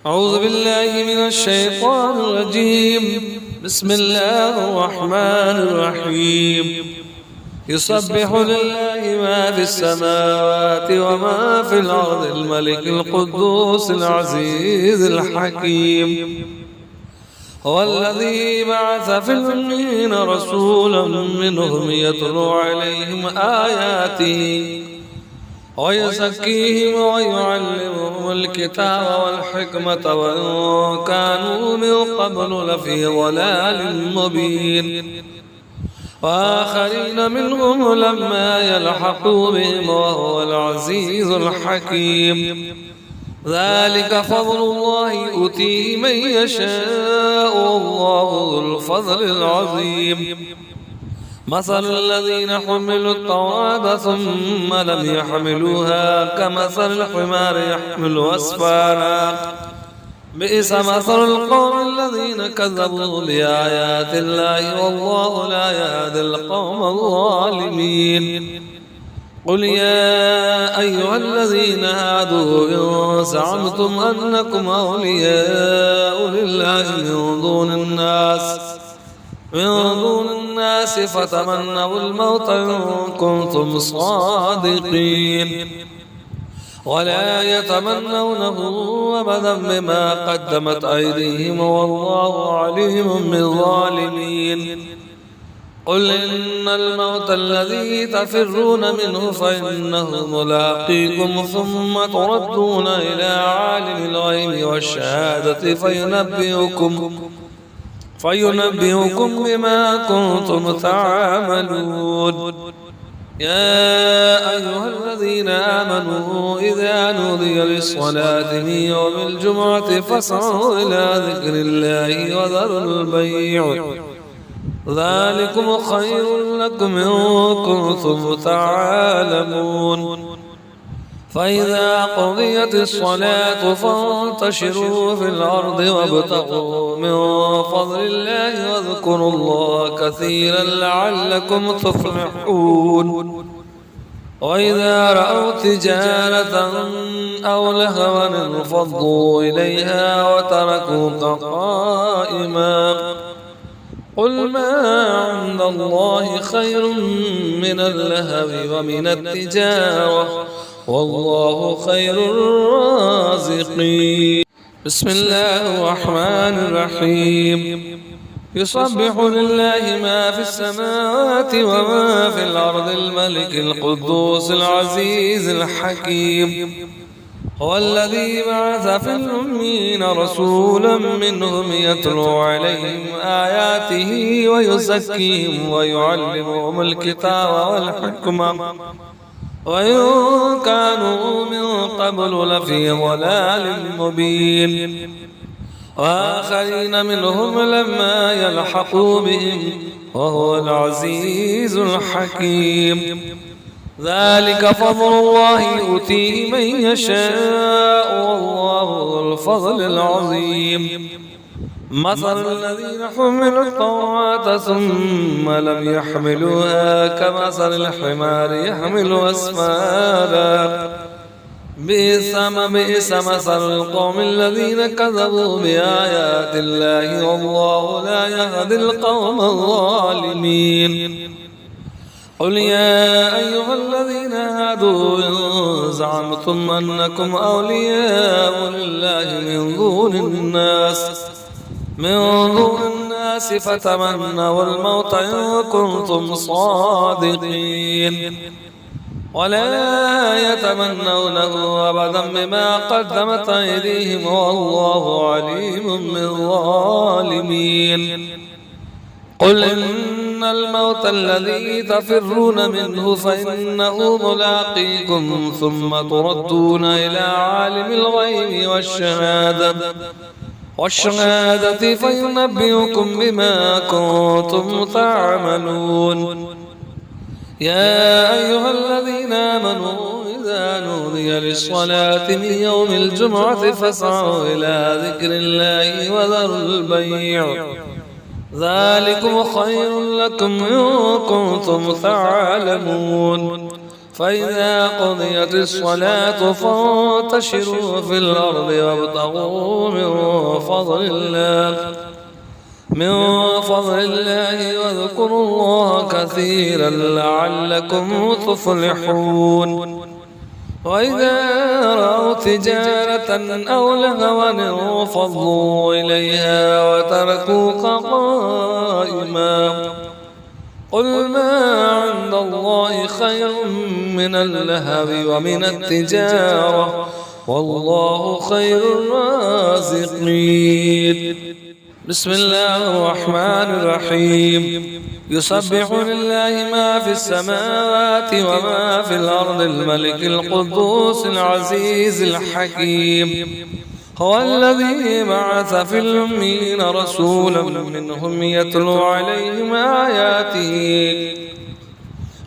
أعوذ بالله من الشيطان الرجيم. بسم الله الرحمن الرحيم. يسبح لله ما في السماوات وما في الأرض الملك القدوس العزيز الحكيم. هو الذي بعث في الأميين رسولا منهم يتلو عليهم آياته ويزكيهم ويعلمهم الكتاب والحكمة وإن كانوا من قبل لفي ضلال مبين. وآخرين منهم لما يلحقوا بهم وهو العزيز الحكيم. ذلك فضل الله يؤتيه من يشاء والله ذو الفضل العظيم. مثل الذين حملوا التوراة ثم لم يحملوها كمثل الحمار يحمل أسفارا بئس مثل القوم الذين كذبوا بآيات الله والله لا يهدي القوم الظالمين. قل يا أيها الذين هادوا إن زعمتم أنكم أولياء لله من دون الناس فتمنوا الموت إن كنتم صادقين ولا يتمنونه أبدا بما قدمت أيديهم والله عليم بالظالمين. قل إن الموت الذي تفرون منه فإنه ملاقيكم ثم تردون إلى عالم الغيب والشهادة فينبئكم بما كنتم تعملون. يا أيها الذين آمنوا إذا نودي للصلاة من يوم الجمعة فاسعوا إلى ذكر الله وذروا البيع ذلكم خير لكم إن كنتم تعلمون. فإذا قضيت الصلاة فانتشروا في الأرض وابتغوا من فضل الله واذكروا الله كثيرا لعلكم تفلحون. وإذا رأوا تجارة أو لهوا انفضوا إليها وتركوك قائما. قل ما عند الله خير من اللهو ومن التجارة والله خير الرازقين. بسم الله الرحمن الرحيم. يسبح لله ما في السماوات وما في الأرض الملك القدوس العزيز الحكيم. هو الذي بعث في الأمين رسولا منهم يتلو عليهم آياته ويزكيهم ويعلمهم الكتاب والحكمة وإن كانوا من قبل لفي ضلال مبين. وآخرين منهم لما يلحقوا بهم وهو العزيز الحكيم. ذلك فضل الله يؤتيه من يشاء والله ذو الفضل العظيم. مثل الذين حملوا التوراة ثم لم يحملوها كمثل الحمار يحمل أسفارا بئس مثل القوم الذين كذبوا بآيات الله والله لا يهدي القوم الظالمين. قل يا أيها الذين هادوا إن زعمتم أنكم أولياء لله من دون الناس فتمنوا الموت إن كنتم صادقين ولا يتمنونه أبدا بما قدمت أيديهم والله عليم بالظالمين. قل إن الموت الذي تفرون منه فإنه ملاقيكم ثم تردون إلى عالم الغيب والشهادة فينبئكم بما كنتم تعملون. يا أيها الذين آمنوا إذا نودي للصلاة من يوم الجمعة فاسعوا إلى ذكر الله وذروا البيع ذلكم خير لكم إن كنتم تعلمون. فإذا قضيت الصلاة فانتشروا في الأرض وابتغوا من فضل الله واذكروا الله كثيرا لعلكم تفلحون وإذا رأوا تجارة أو لهوا انفضوا إليها وتركوك قائما قل ما عند الله خير من اللهو ومن التجارة والله خير الرازقين. بسم الله الرحمن الرحيم. يسبح لله ما في السماوات وما في الأرض الملك القدوس العزيز الحكيم. هو الذي بعث في الأميين رسولا منهم يتلو عليهم آياته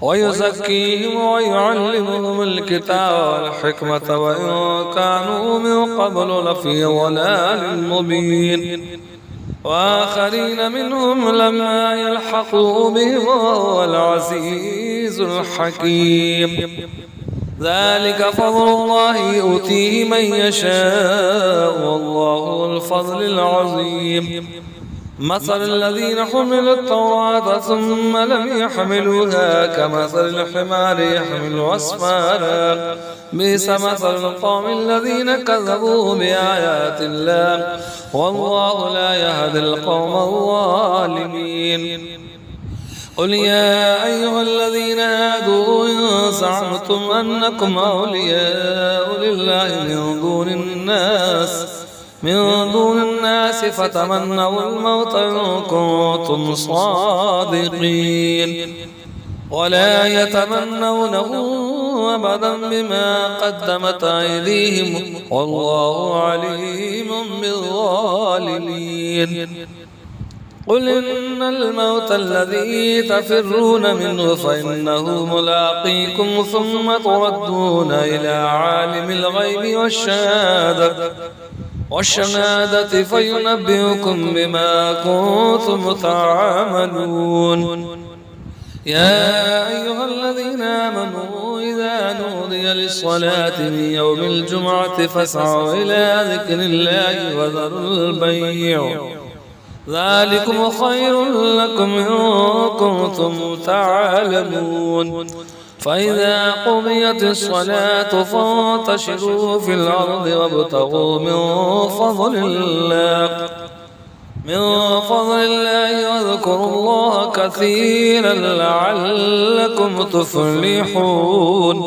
ويزكيهم ويعلمهم الكتاب والحكمة وإن كانوا من قبل لفي ضلال مبين وآخرين منهم لما يلحقوا بهم وهو العزيز الحكيم. ذلك فضل الله يؤتيه من يشاء والله ذو الفضل العظيم. مثل الذين حملوا التوراة ثم لم يحملوها كمثل الحمار يحمل أسفارا بئس مثل القوم الذين كذبوا بآيات الله والله لا يهدي القوم الظالمين. قل يا أيها الذين هادوا إن زعمتم أنكم أولياء لله من دون الناس فتمنوا الموت إن كنتم صادقين ولا يتمنونه أبدا بما قدمت أيديهم والله عليم بالظالمين. قل إن الموت الذي تفرون منه فإنه ملاقيكم ثم تردون إلى عالم الغيب والشهادة فينبئكم بما كنتم تعملون. يا أيها الذين آمنوا إذا نودي للصلاة من يوم الجمعة فاسعوا إلى ذكر الله وذروا البيع ذلكم خير لكم إن كنتم تعلمون. فإذا قضيت الصلاة فانتشروا في الأرض وابتغوا من فضل الله واذكروا الله كثيرا لعلكم تفلحون.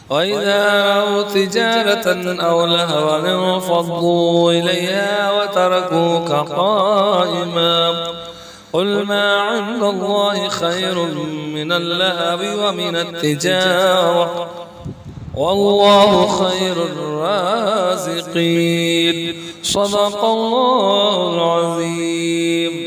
وإذا رأوا تجارة أو لهوا انفضوا إليها وتركوك قائما قل ما عند الله خير من اللهو ومن التجارة والله خير الرازقين. صدق الله العظيم.